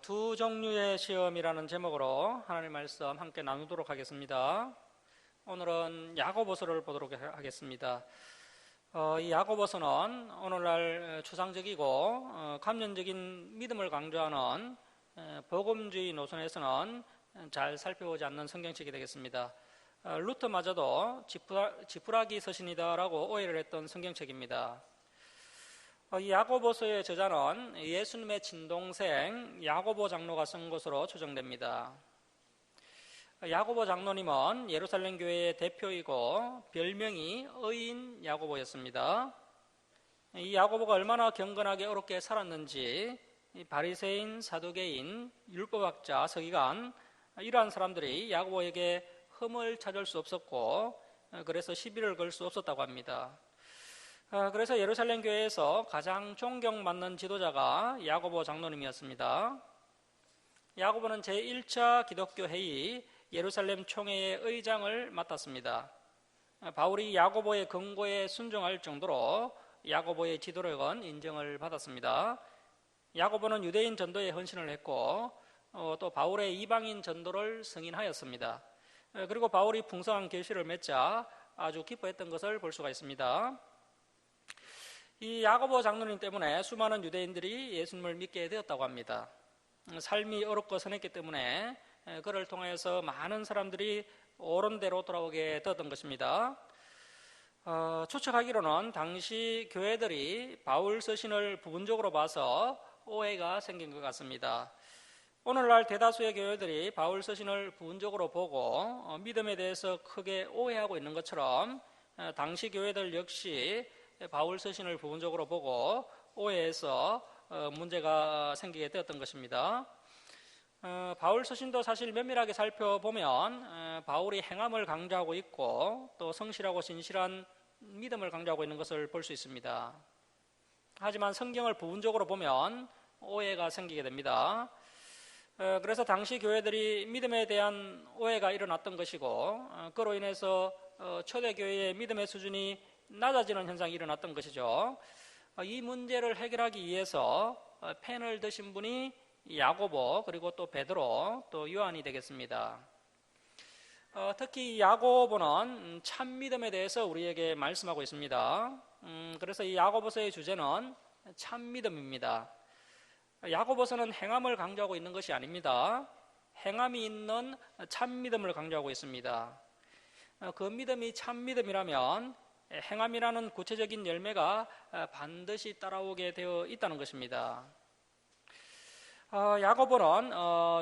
두 종류의 시험이라는 제목으로 하나님의 말씀 함께 나누도록 하겠습니다. 오늘은 야고보서를 보도록 하겠습니다. 이 야고보서는 오늘날 추상적이고 감년적인 믿음을 강조하는 복음주의 노선에서는 잘 살펴보지 않는 성경책이 되겠습니다. 루터마저도 지푸라기 서신이다라고 오해를 했던 성경책입니다. 이 야고보서의 저자는 예수님의 친동생 야고보 장로가 쓴 것으로 추정됩니다. 야고보 장로님은 예루살렘 교회의 대표이고 별명이 의인 야고보였습니다. 이 야고보가 얼마나 경건하게 어렵게 살았는지 바리새인, 사두개인, 율법학자, 서기관 이러한 사람들이 야고보에게 흠을 찾을 수 없었고 그래서 시비를 걸 수 없었다고 합니다. 그래서 예루살렘 교회에서 가장 존경받는 지도자가 야고보 장로님이었습니다. 야고보는 제1차 기독교 회의 예루살렘 총회의 의장을 맡았습니다. 바울이 야고보의 권고에 순종할 정도로 야고보의 지도력은 인정을 받았습니다. 야고보는 유대인 전도에 헌신을 했고 또 바울의 이방인 전도를 승인하였습니다. 그리고 바울이 풍성한 계시를 맺자 아주 기뻐했던 것을 볼 수가 있습니다. 이 야고보 장로님 때문에 수많은 유대인들이 예수님을 믿게 되었다고 합니다. 삶이 어렵고 선했기 때문에 그를 통해서 많은 사람들이 옳은 대로 돌아오게 되었던 것입니다. 추측하기로는 당시 교회들이 바울 서신을 부분적으로 봐서 오해가 생긴 것 같습니다. 오늘날 대다수의 교회들이 바울 서신을 부분적으로 보고 믿음에 대해서 크게 오해하고 있는 것처럼 당시 교회들 역시 바울 서신을 부분적으로 보고 오해해서 문제가 생기게 되었던 것입니다. 바울 서신도 사실 면밀하게 살펴보면 바울이 행함을 강조하고 있고 또 성실하고 진실한 믿음을 강조하고 있는 것을 볼 수 있습니다. 하지만 성경을 부분적으로 보면 오해가 생기게 됩니다. 그래서 당시 교회들이 믿음에 대한 오해가 일어났던 것이고 그로 인해서 초대교회의 믿음의 수준이 낮아지는 현상이 일어났던 것이죠. 이 문제를 해결하기 위해서 펜을 드신 분이 야고보 그리고 또 베드로 또 요한이 되겠습니다. 특히 야고보는 참 믿음에 대해서 우리에게 말씀하고 있습니다. 그래서 이 야고보서의 주제는 참 믿음입니다. 야고보서는 행함을 강조하고 있는 것이 아닙니다. 행함이 있는 참 믿음을 강조하고 있습니다. 그 믿음이 참 믿음이라면 행함이라는 구체적인 열매가 반드시 따라오게 되어 있다는 것입니다. 야고보는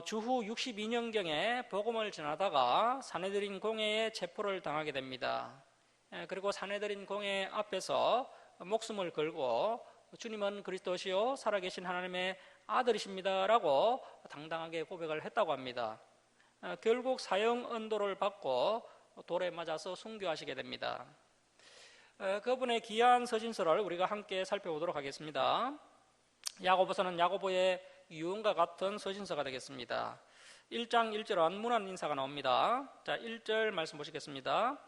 주후 62년경에 복음을 전하다가 사내들인 공회에 체포를 당하게 됩니다. 그리고 사내들인 공회 앞에서 목숨을 걸고 주님은 그리스도시요 살아계신 하나님의 아들이십니다 라고 당당하게 고백을 했다고 합니다. 결국 사형 언도를 받고 돌에 맞아서 순교하시게 됩니다. 그분의 귀한 서신서를 우리가 함께 살펴보도록 하겠습니다. 야고보서는 야고보의 유언과 같은 서신서가 되겠습니다. 1장 1절은 문안 인사가 나옵니다. 자, 1절 말씀 보시겠습니다.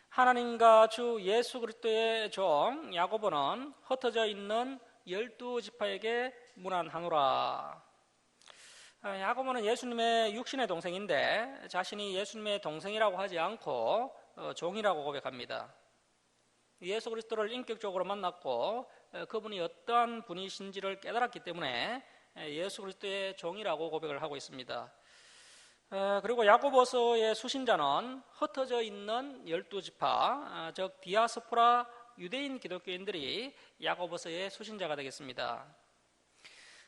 하나님과 주 예수 그리스도의 종 야고보는 흩어져 있는 12지파에게 문안하노라. 야고보는 예수님의 육신의 동생인데 자신이 예수님의 동생이라고 하지 않고 종이라고 고백합니다. 예수 그리스도를 인격적으로 만났고 그분이 어떠한 분이신지를 깨달았기 때문에 예수 그리스도의 종이라고 고백을 하고 있습니다. 그리고 야고보서의 수신자는 흩어져 있는 12지파, 즉 디아스포라 유대인 기독교인들이 야고보서의 수신자가 되겠습니다.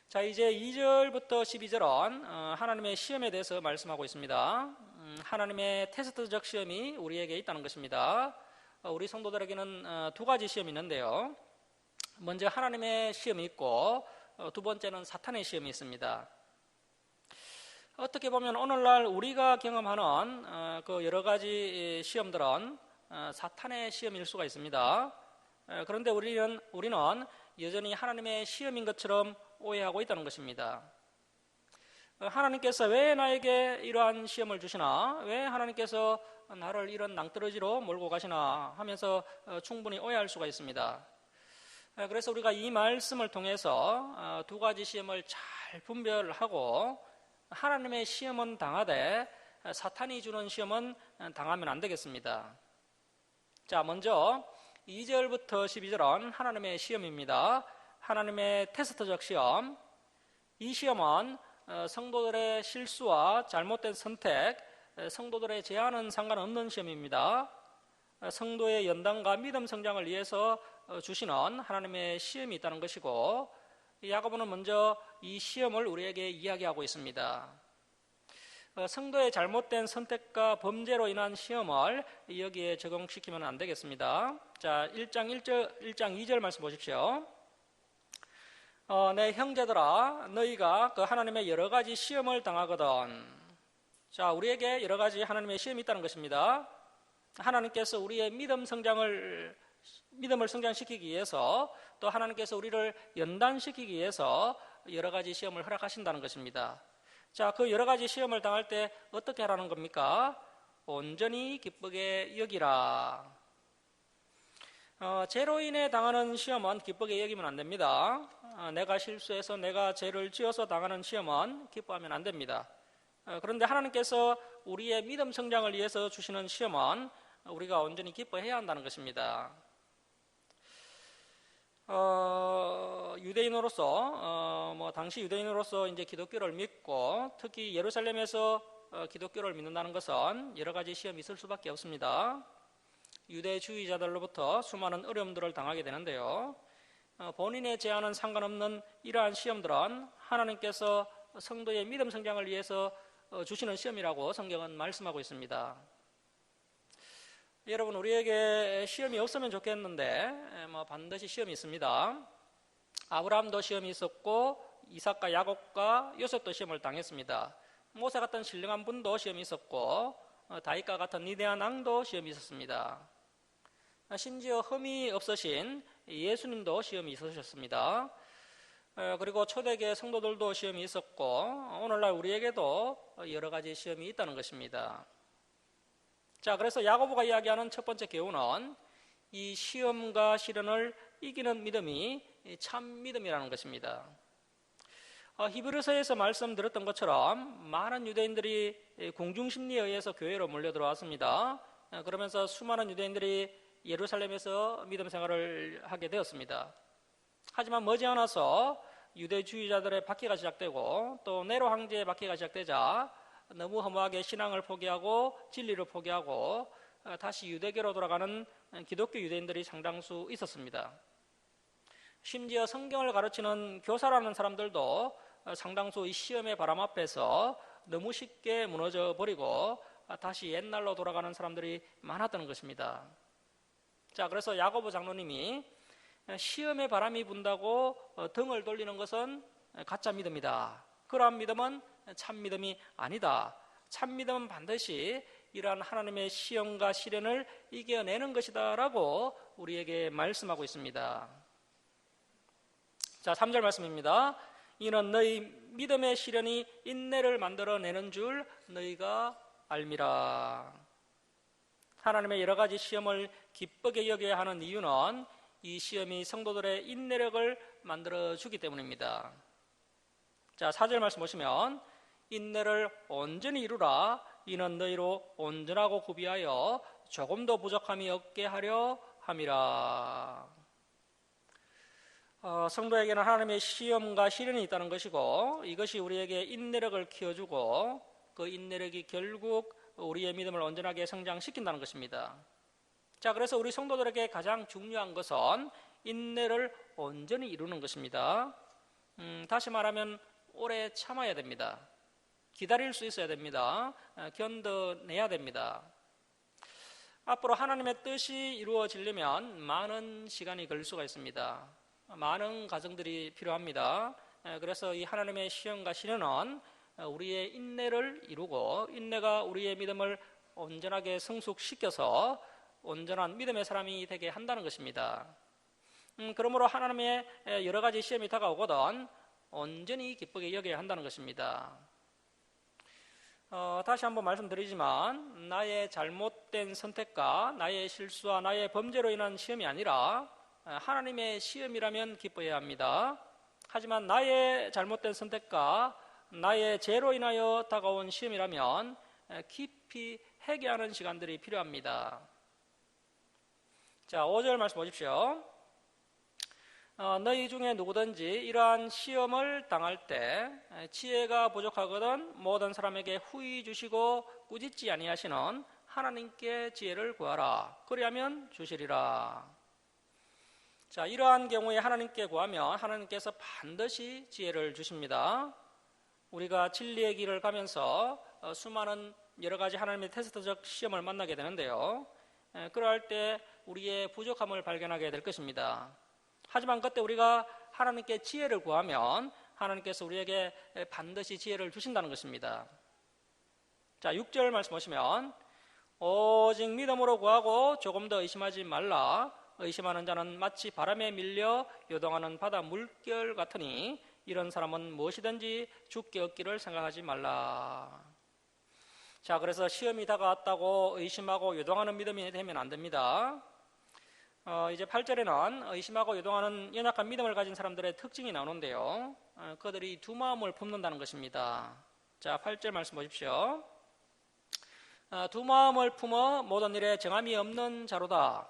자, 이제 2절부터 12절은 하나님의 시험에 대해서 말씀하고 있습니다. 하나님의 테스트적 시험이 우리에게 있다는 것입니다. 우리 성도들에게는 두 가지 시험이 있는데요. 먼저 하나님의 시험이 있고 두 번째는 사탄의 시험이 있습니다. 어떻게 보면 오늘날 우리가 경험하는 그 여러 가지 시험들은 사탄의 시험일 수가 있습니다. 그런데 우리는 여전히 하나님의 시험인 것처럼 오해하고 있다는 것입니다. 하나님께서 왜 나에게 이러한 시험을 주시나? 왜 하나님께서 나를 이런 낭떠러지로 몰고 가시나? 하면서 충분히 오해할 수가 있습니다. 그래서 우리가 이 말씀을 통해서 두 가지 시험을 잘 분별하고 하나님의 시험은 당하되 사탄이 주는 시험은 당하면 안 되겠습니다. 자, 먼저 2절부터 12절은 하나님의 시험입니다. 하나님의 테스트적 시험. 이 시험은 성도들의 실수와 잘못된 선택, 성도들의 제한은 상관없는 시험입니다. 성도의 연단과 믿음 성장을 위해서 주시는 하나님의 시험이 있다는 것이고, 야고보는 먼저 이 시험을 우리에게 이야기하고 있습니다. 성도의 잘못된 선택과 범죄로 인한 시험을 여기에 적용시키면 안 되겠습니다. 자, 1장 2절 말씀 보십시오. 내 형제들아, 너희가 그 하나님의 여러 가지 시험을 당하거든. 자, 우리에게 여러 가지 하나님의 시험이 있다는 것입니다. 하나님께서 우리의 믿음을 성장시키기 위해서, 또 하나님께서 우리를 연단시키기 위해서 여러 가지 시험을 허락하신다는 것입니다. 자, 그 여러 가지 시험을 당할 때 어떻게 하라는 겁니까? 온전히 기쁘게 여기라. 죄로 인해 당하는 시험은 기쁘게 여기면 안 됩니다. 내가 실수해서 내가 죄를 지어서 당하는 시험은 기뻐하면 안 됩니다. 그런데 하나님께서 우리의 믿음 성장을 위해서 주시는 시험은 우리가 온전히 기뻐해야 한다는 것입니다. 당시 유대인으로서 이제 기독교를 믿고 특히 예루살렘에서 기독교를 믿는다는 것은 여러 가지 시험이 있을 수밖에 없습니다. 유대주의자들로부터 수많은 어려움들을 당하게 되는데요. 본인의 제한은 상관없는 이러한 시험들은 하나님께서 성도의 믿음 성장을 위해서 주시는 시험이라고 성경은 말씀하고 있습니다. 여러분, 우리에게 시험이 없으면 좋겠는데 반드시 시험이 있습니다. 아브라함도 시험이 있었고 이삭과 야곱과 요셉도 시험을 당했습니다. 모세 같은 신령한 분도 시험이 있었고 다윗과 같은 위대한 왕도 시험이 있었습니다. 심지어 흠이 없으신 예수님도 시험이 있으셨습니다. 그리고 초대교회 성도들도 시험이 있었고 오늘날 우리에게도 여러 가지 시험이 있다는 것입니다. 자, 그래서 야고보가 이야기하는 첫 번째 교훈은 이 시험과 시련을 이기는 믿음이 참 믿음이라는 것입니다. 히브리서에서 말씀드렸던 것처럼 많은 유대인들이 공중심리에 의해서 교회로 몰려들어왔습니다. 그러면서 수많은 유대인들이 예루살렘에서 믿음 생활을 하게 되었습니다. 하지만 머지않아서 유대주의자들의 박해가 시작되고 또 네로 황제의 박해가 시작되자 너무 허무하게 신앙을 포기하고 진리를 포기하고 다시 유대교로 돌아가는 기독교 유대인들이 상당수 있었습니다. 심지어 성경을 가르치는 교사라는 사람들도 상당수 이 시험의 바람 앞에서 너무 쉽게 무너져 버리고 다시 옛날로 돌아가는 사람들이 많았다는 것입니다. 자, 그래서 야고보 장로님이 시험의 바람이 분다고 등을 돌리는 것은 가짜 믿음이다. 그러한 믿음은 참 믿음이 아니다. 참 믿음은 반드시 이러한 하나님의 시험과 시련을 이겨내는 것이다 라고 우리에게 말씀하고 있습니다. 자, 3절 말씀입니다. 이는 너희 믿음의 시련이 인내를 만들어내는 줄 너희가 알미라. 하나님의 여러 가지 시험을 기쁘게 여겨야 하는 이유는 이 시험이 성도들의 인내력을 만들어주기 때문입니다. 자, 4절 말씀 보시면 인내를 온전히 이루라. 이는 너희로 온전하고 구비하여 조금도 부족함이 없게 하려 함이라. 성도에게는 하나님의 시험과 시련이 있다는 것이고 이것이 우리에게 인내력을 키워주고 그 인내력이 결국 우리의 믿음을 온전하게 성장시킨다는 것입니다. 자, 그래서 우리 성도들에게 가장 중요한 것은 인내를 온전히 이루는 것입니다. 다시 말하면 오래 참아야 됩니다. 기다릴 수 있어야 됩니다. 견뎌내야 됩니다. 앞으로 하나님의 뜻이 이루어지려면 많은 시간이 걸릴 수가 있습니다. 많은 과정들이 필요합니다. 그래서 이 하나님의 시험과 시련은 우리의 인내를 이루고 인내가 우리의 믿음을 온전하게 성숙시켜서 온전한 믿음의 사람이 되게 한다는 것입니다. 그러므로 하나님의 여러 가지 시험이 다가오거든 온전히 기쁘게 여겨야 한다는 것입니다. 다시 한번 말씀드리지만 나의 잘못된 선택과 나의 실수와 나의 범죄로 인한 시험이 아니라 하나님의 시험이라면 기뻐해야 합니다. 하지만 나의 잘못된 선택과 나의 죄로 인하여 다가온 시험이라면 깊이 회개하는 시간들이 필요합니다. 자, 5절 말씀 보십시오. 너희 중에 누구든지 이러한 시험을 당할 때 지혜가 부족하거든 모든 사람에게 후히 주시고 꾸짖지 아니하시는 하나님께 지혜를 구하라. 그리하면 주시리라. 자, 이러한 경우에 하나님께 구하면 하나님께서 반드시 지혜를 주십니다. 우리가 진리의 길을 가면서 수많은 여러 가지 하나님의 테스트적 시험을 만나게 되는데요. 그러할 때 우리의 부족함을 발견하게 될 것입니다. 하지만 그때 우리가 하나님께 지혜를 구하면 하나님께서 우리에게 반드시 지혜를 주신다는 것입니다. 자, 6절 말씀 보시면 오직 믿음으로 구하고 조금 더 의심하지 말라. 의심하는 자는 마치 바람에 밀려 요동하는 바다 물결 같으니 이런 사람은 무엇이든지 죽게 얻기를 생각하지 말라. 자, 그래서 시험이 다가왔다고 의심하고 요동하는 믿음이 되면 안 됩니다. 이제 8절에는 의심하고 요동하는 연약한 믿음을 가진 사람들의 특징이 나오는데요. 그들이 두 마음을 품는다는 것입니다. 자, 8절 말씀 보십시오. 두 마음을 품어 모든 일에 정함이 없는 자로다.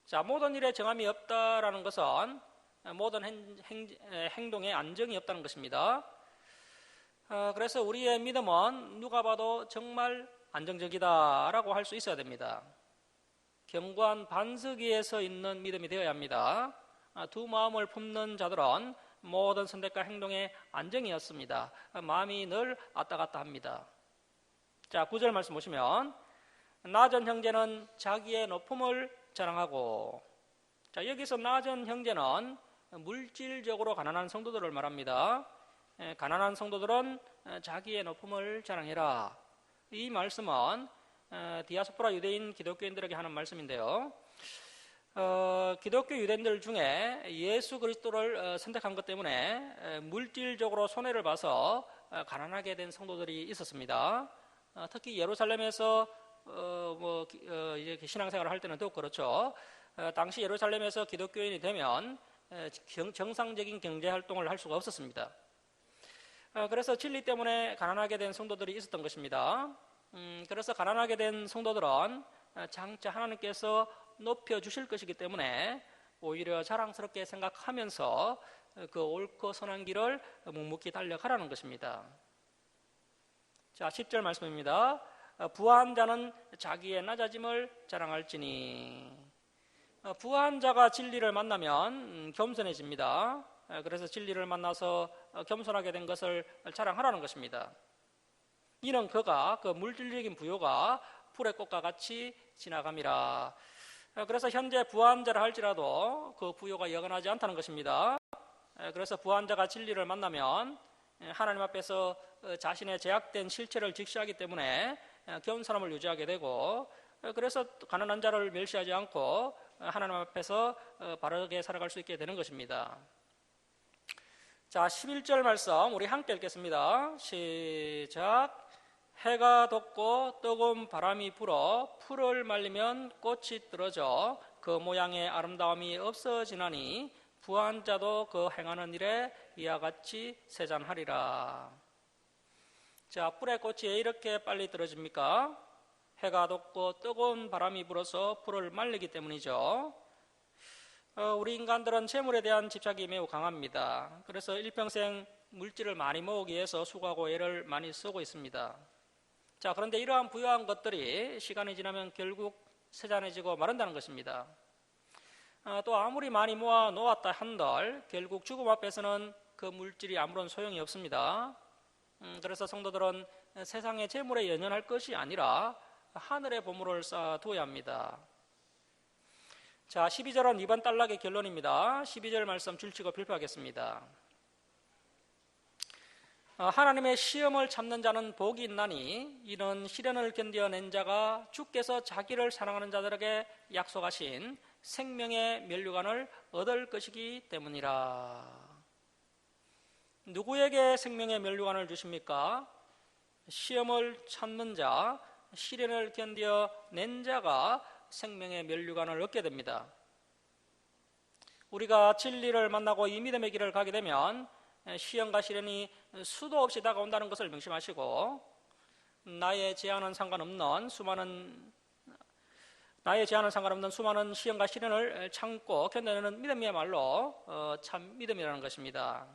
자, 모든 일에 정함이 없다라는 것은 모든 행동에 안정이 없다는 것입니다. 그래서 우리의 믿음은 누가 봐도 정말 안정적이다라고 할 수 있어야 됩니다. 견고한 반석 위에서 있는 믿음이 되어야 합니다. 두 마음을 품는 자들은 모든 선택과 행동에 안정이 없습니다. 마음이 늘 왔다 갔다 합니다. 자, 9절 말씀 보시면 나전 형제는 자기의 높음을 자랑하고, 자, 여기서 나전 형제는 물질적으로 가난한 성도들을 말합니다. 가난한 성도들은 자기의 높음을 자랑해라. 이 말씀은 디아스포라 유대인 기독교인들에게 하는 말씀인데요. 기독교 유대인들 중에 예수 그리스도를 선택한 것 때문에 물질적으로 손해를 봐서 가난하게 된 성도들이 있었습니다. 특히 예루살렘에서 이제 신앙생활을 할 때는 더욱 그렇죠. 당시 예루살렘에서 기독교인이 되면 정상적인 경제 활동을 할 수가 없었습니다. 그래서 진리 때문에 가난하게 된 성도들이 있었던 것입니다. 그래서 가난하게 된 성도들은 장차 하나님께서 높여주실 것이기 때문에 오히려 자랑스럽게 생각하면서 그 옳고 선한 길을 묵묵히 달려가라는 것입니다. 자, 10절 말씀입니다. 부한 자는 자기의 낮아짐을 자랑할지니. 부한 자가 진리를 만나면 겸손해집니다. 그래서 진리를 만나서 겸손하게 된 것을 자랑하라는 것입니다. 이는 그가 그 물질적인 부요가 풀의 꽃과 같이 지나감이라. 그래서 현재 부한 자라 할지라도 그 부요가 여간하지 않다는 것입니다. 그래서 부한 자가 진리를 만나면 하나님 앞에서 자신의 제약된 실체를 직시하기 때문에 겸손함을 유지하게 되고, 그래서 가난한 자를 멸시하지 않고 하나님 앞에서 바르게 살아갈 수 있게 되는 것입니다. 자, 11절 말씀 우리 함께 읽겠습니다. 시작. 해가 돋고 뜨거운 바람이 불어 풀을 말리면 꽃이 떨어져 그 모양의 아름다움이 없어지나니 부한 자도 그 행하는 일에 이와 같이 세잔하리라. 자, 뿔의 꽃이 왜 이렇게 빨리 떨어집니까? 해가 돋고 뜨거운 바람이 불어서 풀을 말리기 때문이죠. 우리 인간들은 재물에 대한 집착이 매우 강합니다. 그래서 일평생 물질을 많이 모으기 위해서 수고하고 애를 많이 쓰고 있습니다. 자, 그런데 이러한 부유한 것들이 시간이 지나면 결국 세잔해지고 마른다는 것입니다. 또 아무리 많이 모아 놓았다 한들 결국 죽음 앞에서는 그 물질이 아무런 소용이 없습니다. 그래서 성도들은 세상의 재물에 연연할 것이 아니라 하늘의 보물을 쌓아두어야 합니다. 자, 12절은 이번 단락의 결론입니다. 12절 말씀 줄치고 발표하겠습니다. 하나님의 시험을 참는 자는 복이 있나니 이는 시련을 견뎌낸 자가 주께서 자기를 사랑하는 자들에게 약속하신 생명의 면류관을 얻을 것이기 때문이라. 누구에게 생명의 면류관을 주십니까? 시험을 참는 자, 시련을 견뎌낸 자가 생명의 면류관을 얻게 됩니다. 우리가 진리를 만나고 이 믿음의 길을 가게 되면 시험과 시련이 수도 없이 다가온다는 것을 명심하시고 나의 제한은 상관없는 수많은 시험과 시련을 참고 견뎌내는 믿음이야말로 참 믿음이라는 것입니다.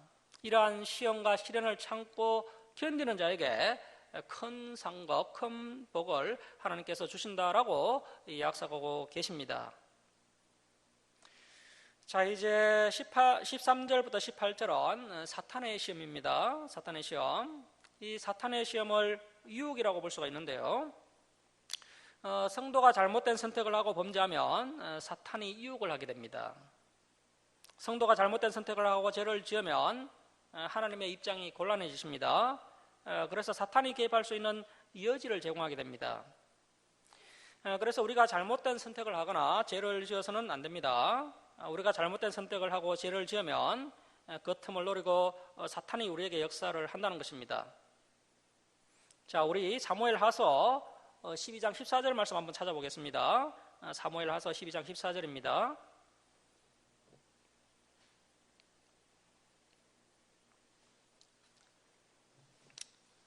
이러한 시험과 시련을 참고 견디는 자에게 큰 상급, 큰 복을 하나님께서 주신다라고 약속하고 계십니다. 자, 이제 13절부터 18절은 사탄의 시험입니다. 사탄의 시험. 이 사탄의 시험을 유혹이라고 볼 수가 있는데요. 성도가 잘못된 선택을 하고 범죄하면 사탄이 유혹을 하게 됩니다. 성도가 잘못된 선택을 하고 죄를 지으면 하나님의 입장이 곤란해지십니다. 그래서 사탄이 개입할 수 있는 여지를 제공하게 됩니다. 그래서 우리가 잘못된 선택을 하거나 죄를 지어서는 안 됩니다. 우리가 잘못된 선택을 하고 죄를 지으면 그 틈을 노리고 사탄이 우리에게 역사를 한다는 것입니다. 자, 우리 사무엘하서 12장 14절 말씀 한번 찾아보겠습니다. 사무엘하서 12장 14절입니다.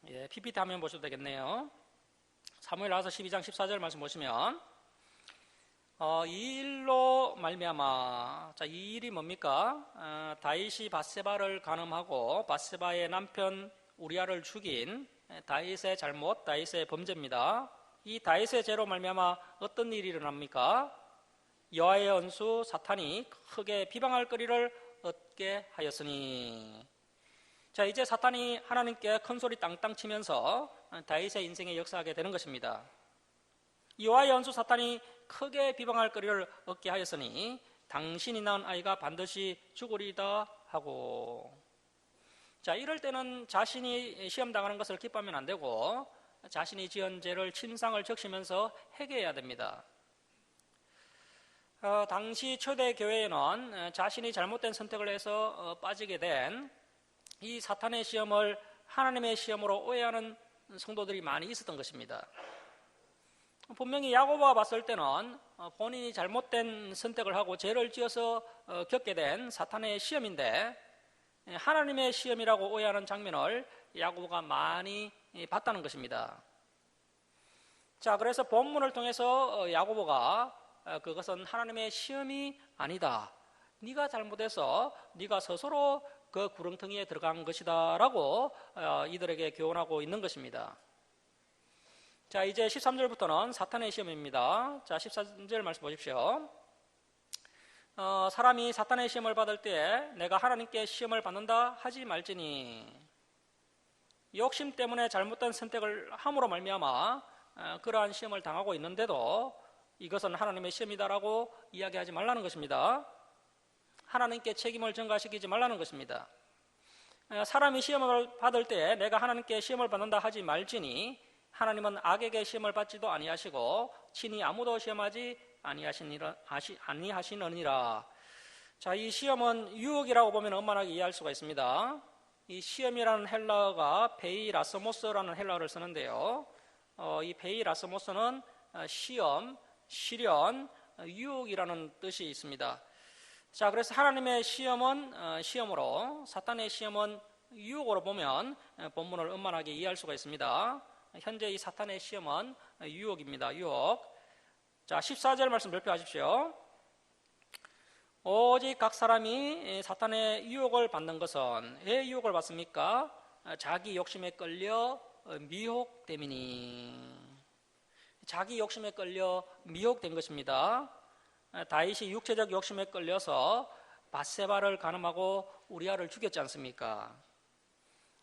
예, PPT 화면 보셔도 되겠네요. 사무엘하서 12장 14절 말씀 보시면 이 일로 말미암아, 자, 이 일이 뭡니까? 다윗이 밧세바를 간음하고 밧세바의 남편 우리아를 죽인 다윗의 잘못, 다윗의 범죄입니다. 이 다윗의 죄로 말미암아 어떤 일이 일어납니까? 여호와의 원수 사탄이 크게 비방할 거리를 얻게 하였으니. 자, 이제 사탄이 하나님께 큰 소리 땅땅 치면서 다윗의 인생에 역사하게 되는 것입니다. 여호와의 원수 사탄이 크게 비방할 거리를 얻게 하였으니 당신이 낳은 아이가 반드시 죽으리다 하고. 자, 이럴 때는 자신이 시험당하는 것을 기뻐하면 안 되고 자신이 지은 죄를 침상을 적시면서 회개해야 됩니다. 당시 초대 교회에는 자신이 잘못된 선택을 해서 빠지게 된 이 사탄의 시험을 하나님의 시험으로 오해하는 성도들이 많이 있었던 것입니다. 분명히 야고보가 봤을 때는 본인이 잘못된 선택을 하고 죄를 지어서 겪게 된 사탄의 시험인데 하나님의 시험이라고 오해하는 장면을 야고보가 많이 봤다는 것입니다. 자, 그래서 본문을 통해서 야고보가 그것은 하나님의 시험이 아니다. 네가 잘못해서 네가 스스로 그 구렁텅이에 들어간 것이다 라고 이들에게 교훈하고 있는 것입니다. 자, 이제 13절부터는 사탄의 시험입니다. 자, 14절 말씀 보십시오. 사람이 사탄의 시험을 받을 때 내가 하나님께 시험을 받는다 하지 말지니. 욕심 때문에 잘못된 선택을 함으로 말미암아 그러한 시험을 당하고 있는데도 이것은 하나님의 시험이다라고 이야기하지 말라는 것입니다. 하나님께 책임을 전가시키지 말라는 것입니다. 사람이 시험을 받을 때 내가 하나님께 시험을 받는다 하지 말지니 하나님은 악에게 시험을 받지도 아니하시고 친히 아무도 시험하지 아니하시느니라. 자, 이 시험은 유혹이라고 보면 원만하게 이해할 수가 있습니다. 이 시험이라는 헬라어가 베이라스모스라는 헬라어를 쓰는데요. 이 베이라스모스는 시험, 시련, 유혹이라는 뜻이 있습니다. 자, 그래서 하나님의 시험은 시험으로, 사탄의 시험은 유혹으로 보면 본문을 원만하게 이해할 수가 있습니다. 현재 이 사탄의 시험은 유혹입니다. 유혹. 자, 14절 말씀 발표하십시오. 오직 각 사람이 사탄의 유혹을 받는 것은 왜 유혹을 받습니까? 자기 욕심에 끌려 미혹됨이니. 자기 욕심에 끌려 미혹된 것입니다. 다윗이 육체적 욕심에 끌려서 밧세바를 간음하고 우리아를 죽였지 않습니까?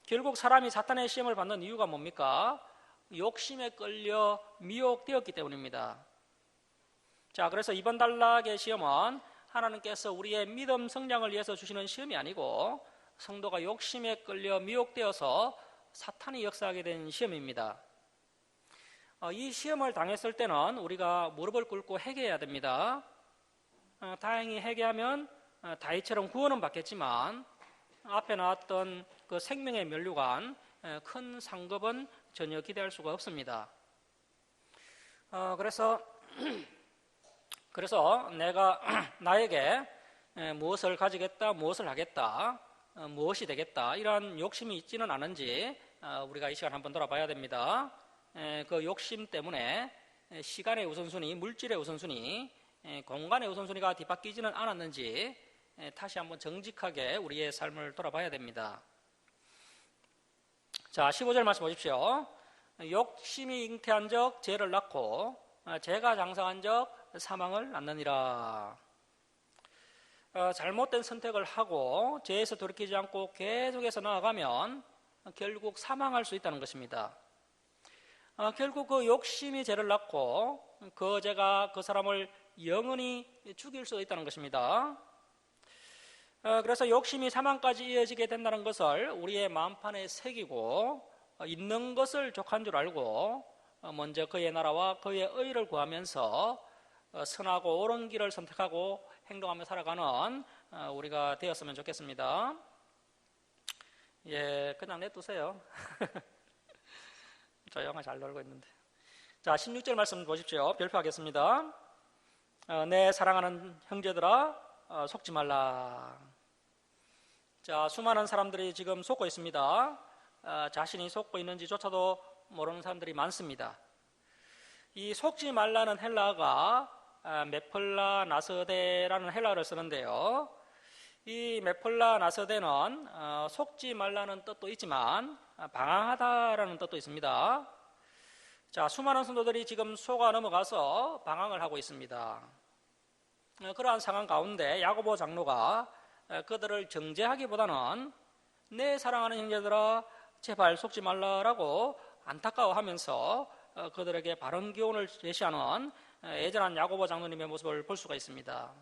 결국 사람이 사탄의 시험을 받는 이유가 뭡니까? 욕심에 끌려 미혹되었기 때문입니다. 자, 그래서 이번 단락의 시험은 하나님께서 우리의 믿음 성장을 위해서 주시는 시험이 아니고 성도가 욕심에 끌려 미혹되어서 사탄이 역사하게 된 시험입니다. 이 시험을 당했을 때는 우리가 무릎을 꿇고 회개해야 됩니다. 다행히 회개하면 다윗처럼 구원은 받겠지만 앞에 나왔던 그 생명의 면류관, 큰 상급은 전혀 기대할 수가 없습니다. 그래서 나에게 무엇을 가지겠다, 무엇을 하겠다, 무엇이 되겠다 이러한 욕심이 있지는 않은지 우리가 이 시간 한번 돌아봐야 됩니다. 그 욕심 때문에 시간의 우선순위, 물질의 우선순위, 공간의 우선순위가 뒤바뀌지는 않았는지 다시 한번 정직하게 우리의 삶을 돌아봐야 됩니다. 자, 15절 말씀 보십시오. 욕심이 잉태한 적 죄를 낳고 죄가 장성한 적 사망을 낳느니라. 잘못된 선택을 하고 죄에서 돌이키지 않고 계속해서 나아가면 결국 사망할 수 있다는 것입니다. 결국 그 욕심이 죄를 낳고 그 죄가 그 사람을 영원히 죽일 수 있다는 것입니다. 그래서 욕심이 사망까지 이어지게 된다는 것을 우리의 마음판에 새기고 있는 것을 족한 줄 알고 먼저 그의 나라와 그의 의를 구하면서 선하고 옳은 길을 선택하고 행동하며 살아가는 우리가 되었으면 좋겠습니다. 예, 그냥 내두세요. 저 영화 잘 놀고 있는데. 자, 16절 말씀 보십시오. 별표하겠습니다. 내 사랑하는 형제들아, 속지 말라. 자, 수많은 사람들이 지금 속고 있습니다. 자신이 속고 있는지조차도 모르는 사람들이 많습니다. 이 속지 말라는 헬라어가 메플라 나서데라는 헬라어를 쓰는데요. 이 메플라 나서데는 속지 말라는 뜻도 있지만 방황하다라는 뜻도 있습니다. 자, 수많은 성도들이 지금 속아 넘어가서 방황을 하고 있습니다. 그러한 상황 가운데 야고보 장로가 그들을 정죄하기보다는 내 사랑하는 형제들아 제발 속지 말라라고 안타까워하면서 그들에게 바른 교훈을 제시하는 애절한 야고보 장로님의 모습을 볼 수가 있습니다.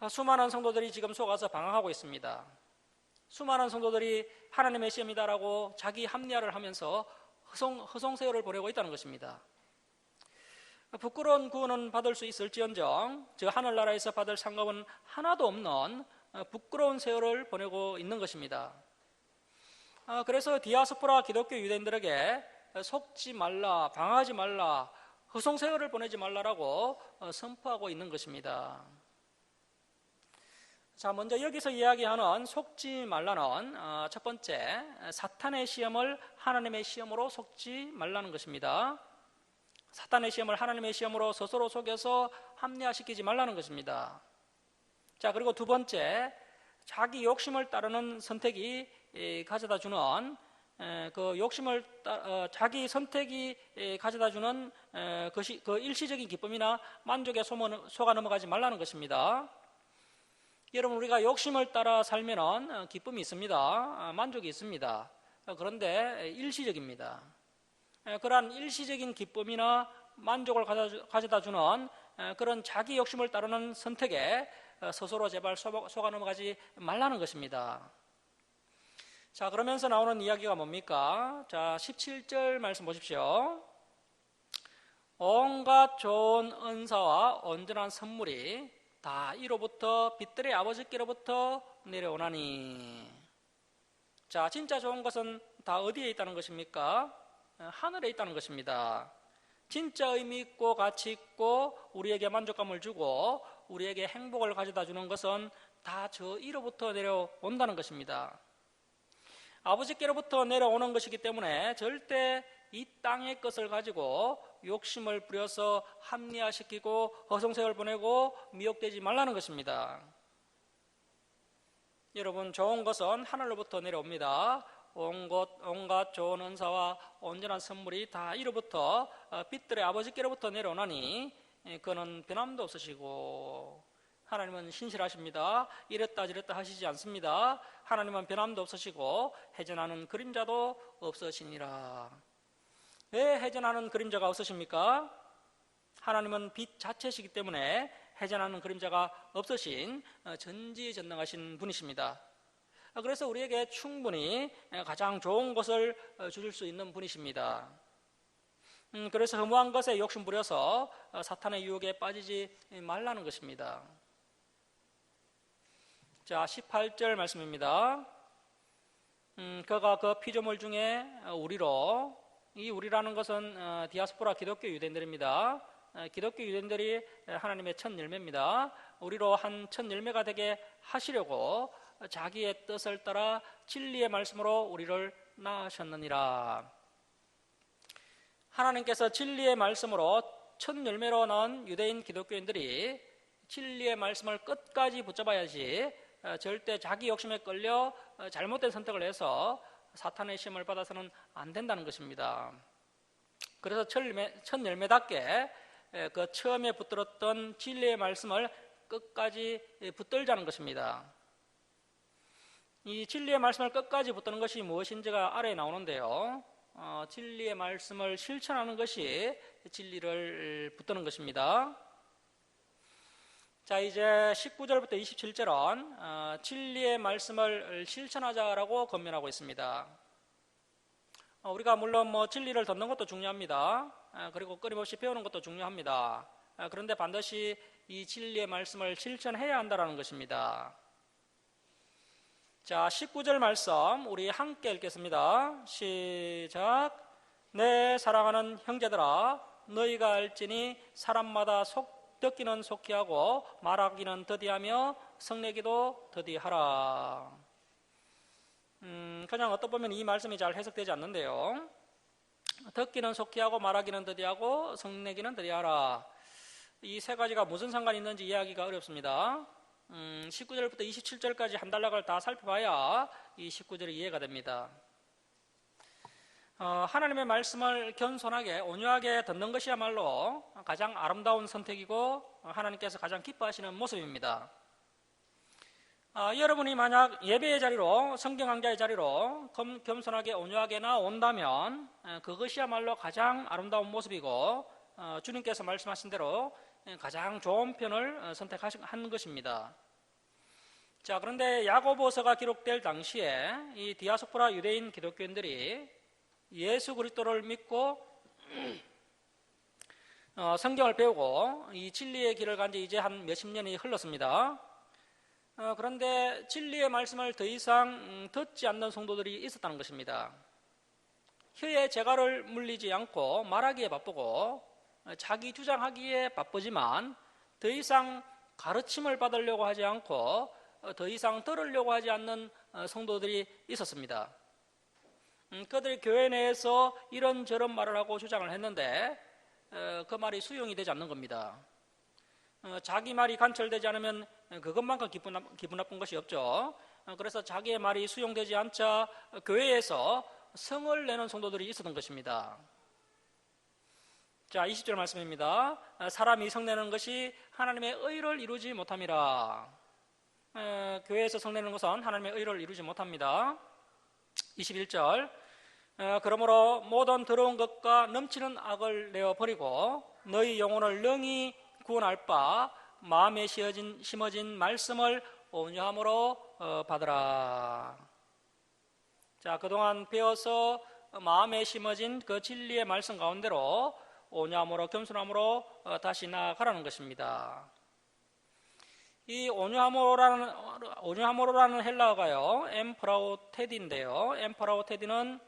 수많은 성도들이 지금 속아서 방황하고 있습니다. 수많은 성도들이 하나님의 시험이다라고 자기 합리화를 하면서 허송세월을 보내고 있다는 것입니다. 부끄러운 구원은 받을 수 있을지언정 저 하늘나라에서 받을 상급은 하나도 없는 부끄러운 세월을 보내고 있는 것입니다. 그래서 디아스포라 기독교 유대인들에게 속지 말라, 방황하지 말라, 허송세월을 보내지 말라라고 선포하고 있는 것입니다. 자, 먼저 여기서 이야기하는 속지 말라는 첫 번째, 사탄의 시험을 하나님의 시험으로 속지 말라는 것입니다. 사탄의 시험을 하나님의 시험으로 스스로 속여서 합리화시키지 말라는 것입니다. 자, 그리고 두 번째, 자기 욕심을 따르는 선택이 가져다 주는 그 욕심을 자기 선택이 가져다 주는 것이 그 일시적인 기쁨이나 만족에 속아 넘어가지 말라는 것입니다. 여러분, 우리가 욕심을 따라 살면은 기쁨이 있습니다. 만족이 있습니다. 그런데 일시적입니다. 그러한 일시적인 기쁨이나 만족을 가져다 주는 그런 자기 욕심을 따르는 선택에 스스로 제발 속아 넘어가지 말라는 것입니다. 자, 그러면서 나오는 이야기가 뭡니까? 자, 17절 말씀 보십시오. 온갖 좋은 은사와 온전한 선물이 다 이로부터 빛들의 아버지께로부터 내려오나니. 자, 진짜 좋은 것은 다 어디에 있다는 것입니까? 하늘에 있다는 것입니다. 진짜 의미 있고 가치 있고 우리에게 만족감을 주고 우리에게 행복을 가져다 주는 것은 다 저 이로부터 내려온다는 것입니다. 아버지께로부터 내려오는 것이기 때문에 절대 이 땅의 것을 가지고 욕심을 부려서 합리화시키고 허송세월 보내고 미혹되지 말라는 것입니다. 여러분, 좋은 것은 하늘로부터 내려옵니다. 온갖 좋은 은사와 온전한 선물이 다 이로부터 빛들의 아버지께로부터 내려오나니 그는 변함도 없으시고 하나님은 신실하십니다. 이랬다 저랬다 하시지 않습니다. 하나님은 변함도 없으시고 해전하는 그림자도 없으시니라. 왜 해전하는 그림자가 없으십니까? 하나님은 빛 자체시기 때문에 해전하는 그림자가 없으신 전지전능하신 분이십니다. 그래서 우리에게 충분히 가장 좋은 것을 주실 수 있는 분이십니다. 그래서 허무한 것에 욕심 부려서 사탄의 유혹에 빠지지 말라는 것입니다. 자, 18절 말씀입니다. 그가 그 피조물 중에 우리로, 이 우리라는 것은 디아스포라 기독교 유대인들입니다. 기독교 유대인들이 하나님의 첫 열매입니다. 우리로 한 첫 열매가 되게 하시려고 자기의 뜻을 따라 진리의 말씀으로 우리를 낳으셨느니라. 하나님께서 진리의 말씀으로 첫 열매로 낳은 유대인 기독교인들이 진리의 말씀을 끝까지 붙잡아야지 절대 자기 욕심에 끌려 잘못된 선택을 해서 사탄의 시험을 받아서는 안 된다는 것입니다. 그래서 첫 열매답게 그 처음에 붙들었던 진리의 말씀을 끝까지 붙들자는 것입니다. 이 진리의 말씀을 끝까지 붙드는 것이 무엇인지가 아래에 나오는데요. 진리의 말씀을 실천하는 것이 진리를 붙드는 것입니다. 자, 이제 19절부터 27절은 진리의 말씀을 실천하자라고 권면하고 있습니다. 우리가 물론 진리를 듣는 것도 중요합니다. 그리고 끊임없이 배우는 것도 중요합니다. 그런데 반드시 이 진리의 말씀을 실천해야 한다는 것입니다. 자, 19절 말씀 우리 함께 읽겠습니다. 시작. 내 사랑하는 형제들아, 너희가 알지니 사람마다 듣기는 속히 하고 말하기는 더디하며 성내기도 더디하라. 그냥 어떻게 보면 이 말씀이 잘 해석되지 않는데요. 듣기는 속히 하고 말하기는 더디하고 성내기는 더디하라. 이 세 가지가 무슨 상관이 있는지 이해하기가 어렵습니다. 19절부터 27절까지 한 단락을 다 살펴봐야 이 19절이 이해가 됩니다. 하나님의 말씀을 겸손하게 온유하게 듣는 것이야말로 가장 아름다운 선택이고 하나님께서 가장 기뻐하시는 모습입니다. 여러분이 만약 예배의 자리로 성경 강좌의 자리로 겸손하게 온유하게 나온다면 그것이야말로 가장 아름다운 모습이고 주님께서 말씀하신 대로 가장 좋은 편을 선택한 것입니다. 자, 그런데 야고보서가 기록될 당시에 이 디아스포라 유대인 기독교인들이 예수 그리스도를 믿고 성경을 배우고 이 진리의 길을 간 지 이제 한 몇십 년이 흘렀습니다. 그런데 진리의 말씀을 더 이상 듣지 않는 성도들이 있었다는 것입니다. 혀의 재갈을 물리지 않고 말하기에 바쁘고 자기 주장하기에 바쁘지만 더 이상 가르침을 받으려고 하지 않고 더 이상 들으려고 하지 않는 성도들이 있었습니다. 그들이 교회 내에서 이런저런 말을 하고 주장을 했는데 그 말이 수용이 되지 않는 겁니다. 자기 말이 관철되지 않으면 그것만큼 기분 나쁜 것이 없죠. 그래서 자기의 말이 수용되지 않자 교회에서 성을 내는 성도들이 있었던 것입니다. 자, 20절 말씀입니다. 사람이 성내는 것이 하나님의 의를 이루지 못함이라. 교회에서 성내는 것은 하나님의 의를 이루지 못합니다. 21절. 그러므로 모든 더러운 것과 넘치는 악을 내어버리고 너희 영혼을 능히 구원할 바 마음에 심어진 말씀을 온유함으로 받으라. 자, 그동안 배워서 마음에 심어진 그 진리의 말씀 가운데로 온유함으로 겸손함으로 다시 나아가라는 것입니다. 이 온유함으로라는 헬라어가요, 엠프라우테디인데요. 엠프라우테디는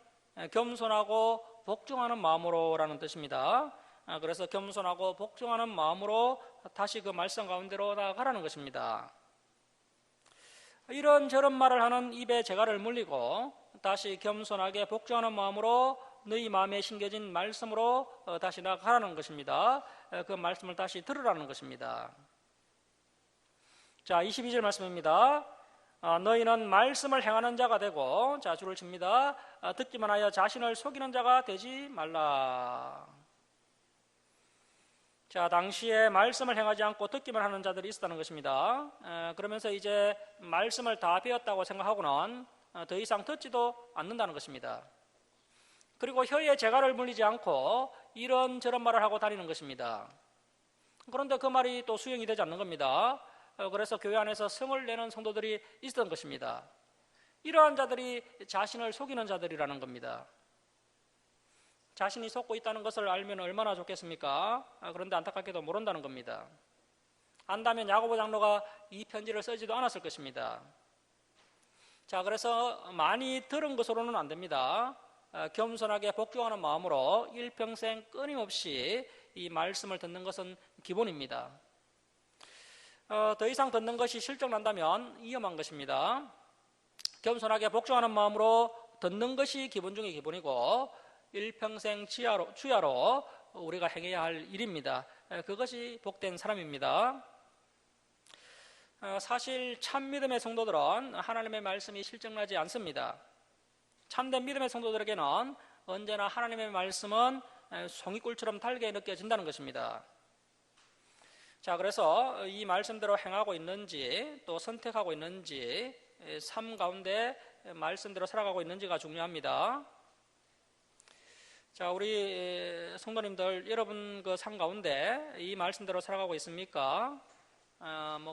겸손하고 복종하는 마음으로라는 뜻입니다. 그래서 겸손하고 복종하는 마음으로 다시 그 말씀 가운데로 나아가라는 것입니다. 이런저런 말을 하는 입에 재갈을 물리고 다시 겸손하게 복종하는 마음으로 너희 마음에 심겨진 말씀으로 다시 나아가라는 것입니다. 그 말씀을 다시 들으라는 것입니다. 자, 22절 말씀입니다. 너희는 말씀을 행하는 자가 되고, 자, 줄을 칩니다. 듣기만 하여 자신을 속이는 자가 되지 말라. 자, 당시에 말씀을 행하지 않고 듣기만 하는 자들이 있었다는 것입니다. 그러면서 이제 말씀을 다 배웠다고 생각하고는 더 이상 듣지도 않는다는 것입니다. 그리고 혀에 재갈을 물리지 않고 이런저런 말을 하고 다니는 것입니다. 그런데 그 말이 또 수용이 되지 않는 겁니다. 그래서 교회 안에서 성을 내는 성도들이 있었던 것입니다. 이러한 자들이 자신을 속이는 자들이라는 겁니다. 자신이 속고 있다는 것을 알면 얼마나 좋겠습니까? 그런데 안타깝게도 모른다는 겁니다. 안다면 야고보 장로가 이 편지를 쓰지도 않았을 것입니다. 자, 그래서 많이 들은 것으로는 안 됩니다. 겸손하게 복종하는 마음으로 일평생 끊임없이 이 말씀을 듣는 것은 기본입니다. 더 이상 듣는 것이 실족난다면 위험한 것입니다. 겸손하게 복종하는 마음으로 듣는 것이 기본 중의 기본이고 일평생 주야로 우리가 행해야 할 일입니다. 그것이 복된 사람입니다. 사실 참 믿음의 성도들은 하나님의 말씀이 실증나지 않습니다. 참된 믿음의 성도들에게는 언제나 하나님의 말씀은 송이꿀처럼 달게 느껴진다는 것입니다. 자, 그래서 이 말씀대로 행하고 있는지 또 선택하고 있는지 삶 가운데 말씀대로 살아가고 있는지가 중요합니다. 자, 우리 성도님들 여러분 그 삶 가운데 이 말씀대로 살아가고 있습니까?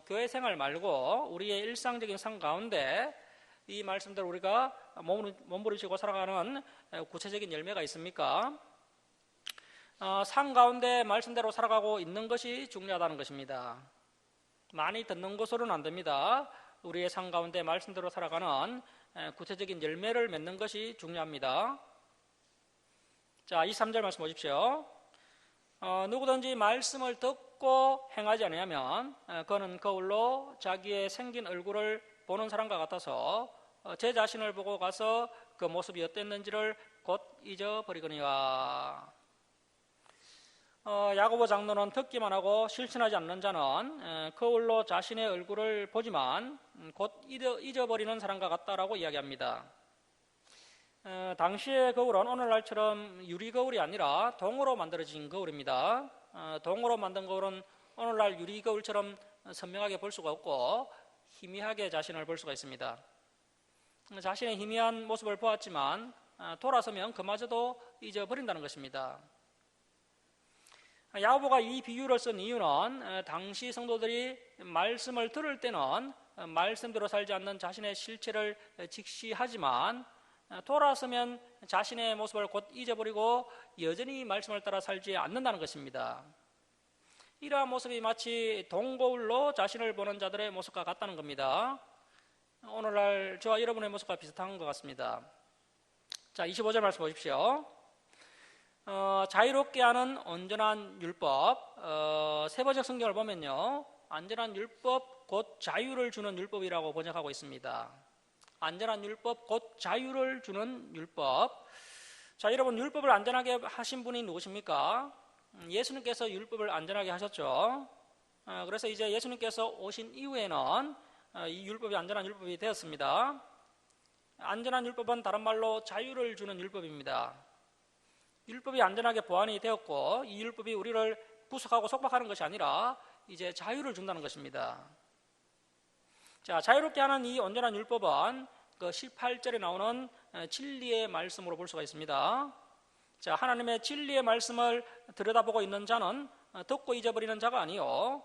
교회 생활 말고 우리의 일상적인 삶 가운데 이 말씀대로 우리가 몸부림치고 살아가는 구체적인 열매가 있습니까? 삶 가운데 말씀대로 살아가고 있는 것이 중요하다는 것입니다. 많이 듣는 것으로는 안 됩니다. 우리의 삶 가운데 말씀대로 살아가는 구체적인 열매를 맺는 것이 중요합니다. 자, 23절 말씀 보십시오. 누구든지 말씀을 듣고 행하지 않으면 그는 거울로 자기의 생긴 얼굴을 보는 사람과 같아서 제 자신을 보고 가서 그 모습이 어땠는지를 곧 잊어버리거니와. 야고보 장로는 듣기만 하고 실천하지 않는 자는 거울로 자신의 얼굴을 보지만 곧 잊어버리는 사람과 같다라고 이야기합니다. 당시의 거울은 오늘날처럼 유리거울이 아니라 동으로 만들어진 거울입니다. 동으로 만든 거울은 오늘날 유리거울처럼 선명하게 볼 수가 없고 희미하게 자신을 볼 수가 있습니다. 자신의 희미한 모습을 보았지만 돌아서면 그마저도 잊어버린다는 것입니다. 야고보가 이 비유를 쓴 이유는 당시 성도들이 말씀을 들을 때는 말씀대로 살지 않는 자신의 실체를 직시하지만 돌아서면 자신의 모습을 곧 잊어버리고 여전히 말씀을 따라 살지 않는다는 것입니다. 이러한 모습이 마치 동거울로 자신을 보는 자들의 모습과 같다는 겁니다. 오늘날 저와 여러분의 모습과 비슷한 것 같습니다. 자, 25절 말씀 보십시오. 자유롭게 하는 온전한 율법, 세번역 성경을 보면요, 안전한 율법 곧 자유를 주는 율법이라고 번역하고 있습니다. 안전한 율법 곧 자유를 주는 율법. 자, 여러분, 율법을 안전하게 하신 분이 누구십니까? 예수님께서 율법을 안전하게 하셨죠. 그래서 이제 예수님께서 오신 이후에는 이 율법이 안전한 율법이 되었습니다. 안전한 율법은 다른 말로 자유를 주는 율법입니다. 율법이 안전하게 보완이 되었고 이 율법이 우리를 구속하고 속박하는 것이 아니라 이제 자유를 준다는 것입니다. 자, 자유롭게 하는 이 온전한 율법은 그 18절에 나오는 진리의 말씀으로 볼 수가 있습니다. 자, 하나님의 진리의 말씀을 들여다보고 있는 자는 듣고 잊어버리는 자가 아니요.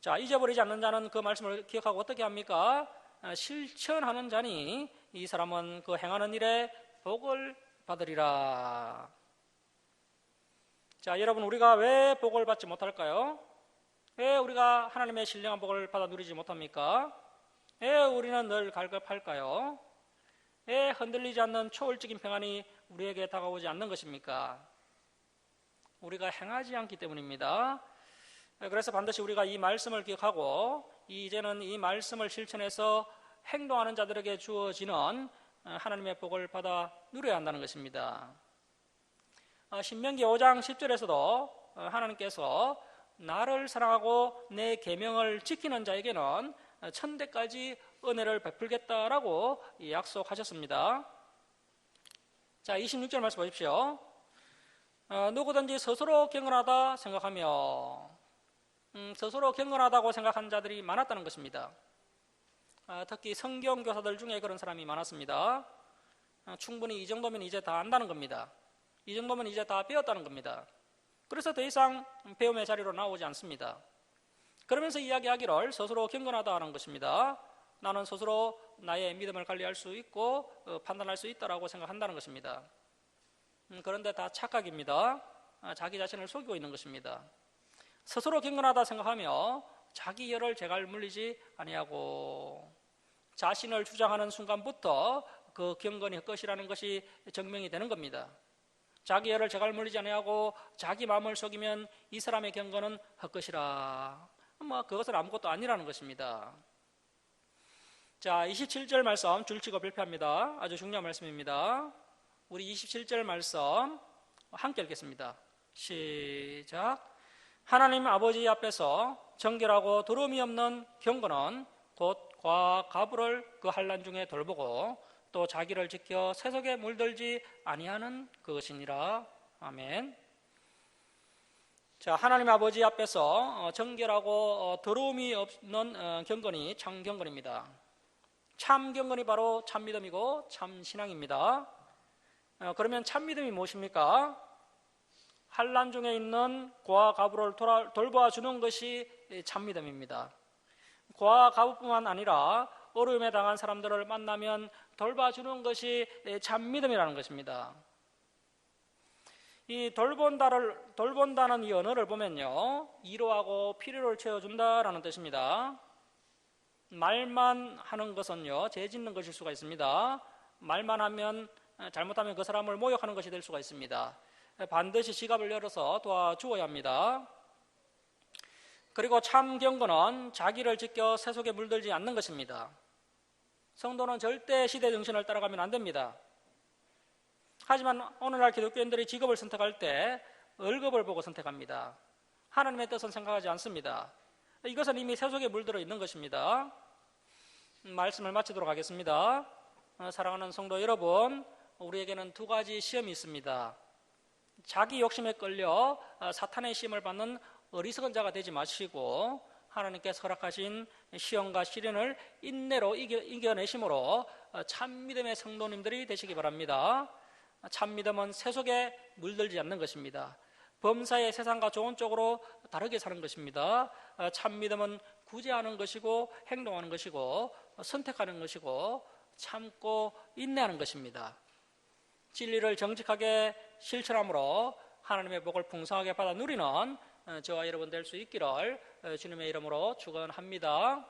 자, 잊어버리지 않는 자는 그 말씀을 기억하고 어떻게 합니까? 실천하는 자니 이 사람은 그 행하는 일에 복을 받으리라. 자, 여러분, 우리가 왜 복을 받지 못할까요? 왜 우리가 하나님의 신령한 복을 받아 누리지 못합니까? 왜 우리는 늘 갈급할까요? 왜 흔들리지 않는 초월적인 평안이 우리에게 다가오지 않는 것입니까? 우리가 행하지 않기 때문입니다. 그래서 반드시 우리가 이 말씀을 기억하고 이제는 이 말씀을 실천해서 행동하는 자들에게 주어지는 하나님의 복을 받아 누려야 한다는 것입니다. 신명기 5장 10절에서도 하나님께서 나를 사랑하고 내 계명을 지키는 자에게는 천대까지 은혜를 베풀겠다라고 약속하셨습니다. 자, 26절 말씀 보십시오. 누구든지 스스로 경건하다 생각하며 스스로 경건하다고 생각하는 자들이 많았다는 것입니다. 특히 성경교사들 중에 그런 사람이 많았습니다. 충분히 이 정도면 이제 다 안다는 겁니다. 이 정도면 이제 다 배웠다는 겁니다. 그래서 더 이상 배움의 자리로 나오지 않습니다. 그러면서 이야기하기를 스스로 경건하다는 것입니다. 나는 스스로 나의 믿음을 관리할 수 있고 판단할 수 있다라고 생각한다는 것입니다. 그런데 다 착각입니다. 자기 자신을 속이고 있는 것입니다. 스스로 경건하다 생각하며 자기 열을 제갈 물리지 아니하고 자신을 주장하는 순간부터 그 경건이 헛것이라는 것이 증명이 되는 겁니다. 자기 애를 제갈 물리지 아니하고 자기 마음을 속이면 이 사람의 경건은 헛것이라. 그것은 아무것도 아니라는 것입니다. 자, 27절 말씀 줄치고 발표합니다. 아주 중요한 말씀입니다. 우리 27절 말씀 함께 읽겠습니다. 시작. 하나님 아버지 앞에서 정결하고 더러움이 없는 경건은 곧 과 가부를 그 환난 중에 돌보고 또 자기를 지켜 세속에 물들지 아니하는 그것이니라. 아멘. 자, 하나님 아버지 앞에서 정결하고 더러움이 없는 경건이 참 경건입니다. 참 경건이 바로 참 믿음이고 참 신앙입니다. 그러면 참 믿음이 무엇입니까? 환난 중에 있는 고아 가부를 돌봐주는 것이 참 믿음입니다. 고아 가부뿐만 아니라 어려움에 당한 사람들을 만나면 돌봐주는 것이 참 믿음이라는 것입니다. 이 돌본다는 이 언어를 보면요, 위로하고 필요를 채워준다라는 뜻입니다. 말만 하는 것은요, 죄 짓는 것일 수가 있습니다. 말만 하면, 잘못하면 그 사람을 모욕하는 것이 될 수가 있습니다. 반드시 지갑을 열어서 도와주어야 합니다. 그리고 참 경건은 자기를 지켜 세속에 물들지 않는 것입니다. 성도는 절대 시대 정신을 따라가면 안 됩니다. 하지만 오늘날 기독교인들이 직업을 선택할 때 월급을 보고 선택합니다. 하나님의 뜻은 생각하지 않습니다. 이것은 이미 세속에 물들어 있는 것입니다. 말씀을 마치도록 하겠습니다. 사랑하는 성도 여러분, 우리에게는 두 가지 시험이 있습니다. 자기 욕심에 끌려 사탄의 시험을 받는 어리석은 자가 되지 마시고 하나님께서 허락하신 시험과 시련을 인내로 이겨내심으로 참 믿음의 성도님들이 되시기 바랍니다. 참 믿음은 세속에 물들지 않는 것입니다. 범사의 세상과 좋은 쪽으로 다르게 사는 것입니다. 참 믿음은 구제하는 것이고 행동하는 것이고 선택하는 것이고 참고 인내하는 것입니다. 진리를 정직하게 실천함으로 하나님의 복을 풍성하게 받아 누리는 저와 여러분 될 수 있기를 주님의 이름으로 축원합니다.